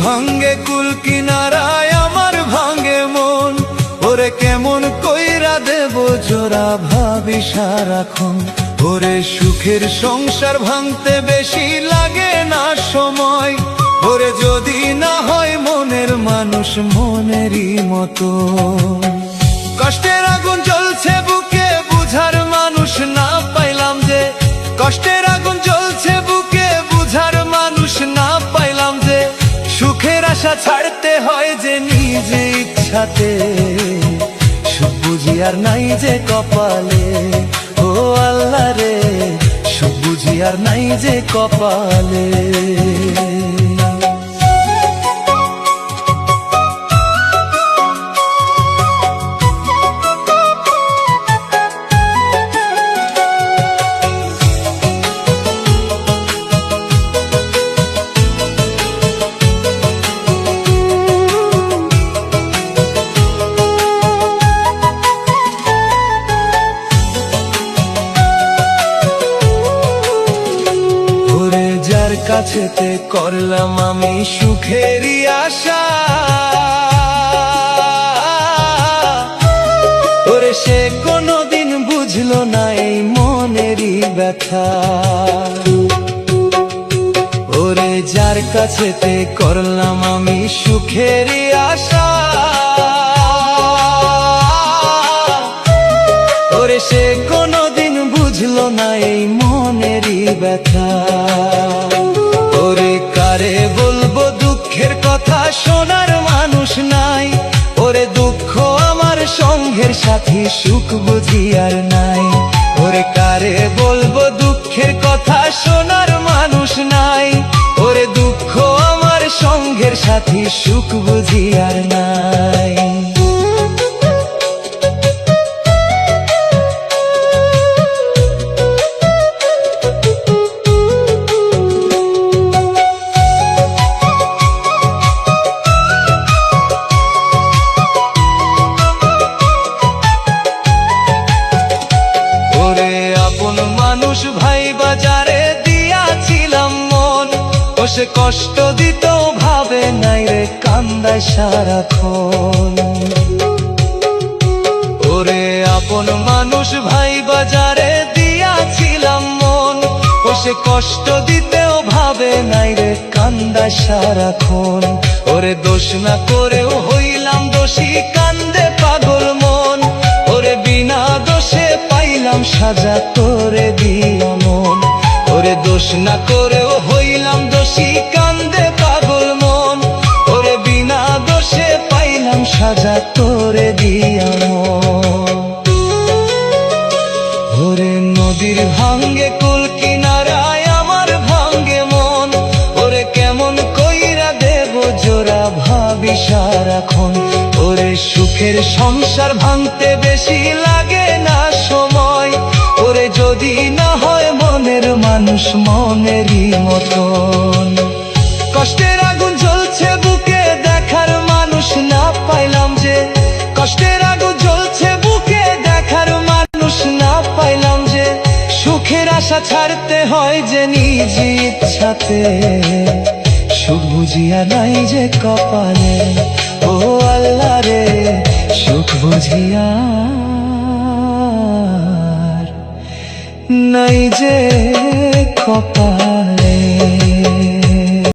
ভাঙ্গে কুল কিনারায় আমার ভাঙ্গে মন, ওরে কেমন কইরা দেব জোড়া ভাবি সারাক্ষণ। ওরে সুখের সংসার ভাঙতে বেশি লাগে না সময়, ওরে যদি না হয় মনের মানুষ মনেরই মতো। কষ্টের আগুন জ্বলছে বুকে বুঝার মানুষ না পাইলাম যে, কষ্টের আগুন জ্বলছে বুকে বুঝার মানুষ না পাইলাম যে, সুখের আশা ছাড়তে হয় যে নিজে ইচ্ছাতে, সুখ বুঝি আর নাই যে কপালে। ও আল্লাহ রে, সুখ বুঝি আর নাই যে কপালে। কাছেতে করলাম আমি সুখেরই আশা, ওরে সে কোনদিন বুঝলো না এই মনেরই ব্যথা। ওরে যার কাছেতে করলাম আমি সুখেরই আশা, ওরে সে কোনদিন বুঝলো না এই মনেরই ব্যথা। ওরে কারে বলবো দুঃখের কথা, শোনার মানুষ নাই, ওরে দুঃখ আমার সঙ্গের সাথী, সুখ বুঝি আর নাই। ওরে কারে বলবো দুঃখের কথা, শোনার মানুষ নাই, ওরে দুঃখ আমার সঙ্গের সাথী, সুখ বুঝি আর নাই। ভাই বাজারে দিয়াছিলাম মন, ও সে কষ্ট দিত ভাবে নাই রে কান্দায় সারাক্ষণ। ওরে আপন মানুষ ভাই বাজারে দিয়াছিলাম মন, ও সে কষ্ট দিতেও ভাবে নাই রে কান্দায় সারাক্ষণ। ওরে দোষ না করেও হইলাম দোষী, কান্দে পাগল মন, ওরে বিনা দোষে পাইলাম সাজা তোরে দিয়া মন। ওরে দোষ না করেও হইলাম দোষী, কান্দে পাগল মন, ওরে বিনা দোষে পাইলাম সাজা তোরে দিয়া মন। ওরে নদীর ভাঙ্গে কুল কিনারায় আমার ভাঙ্গে মন, ওরে কেমন কইরা দেব জোড়া ভাবি সারাক্ষণ। ওরে সুখের সংসার ভাঙতে বেশি লাগে না সময়, ওরে যদি না হয় মনের মানুষ মনেরই মতন। কষ্টের আগুন জ্বলছে বুকে দেখার মানুষ না পাইলাম যে, কষ্টের আগুন জ্বলছে বুকে দেখার মানুষ না পাইলাম যে, সুখের আশা ছাড়তে হয় যে নিজ ইচ্ছাতে, সুখ বুঝিয়া নাই যে কপালে। ও আল্লাহ রে, সুখ বুঝিয়া নাই যে কপালে।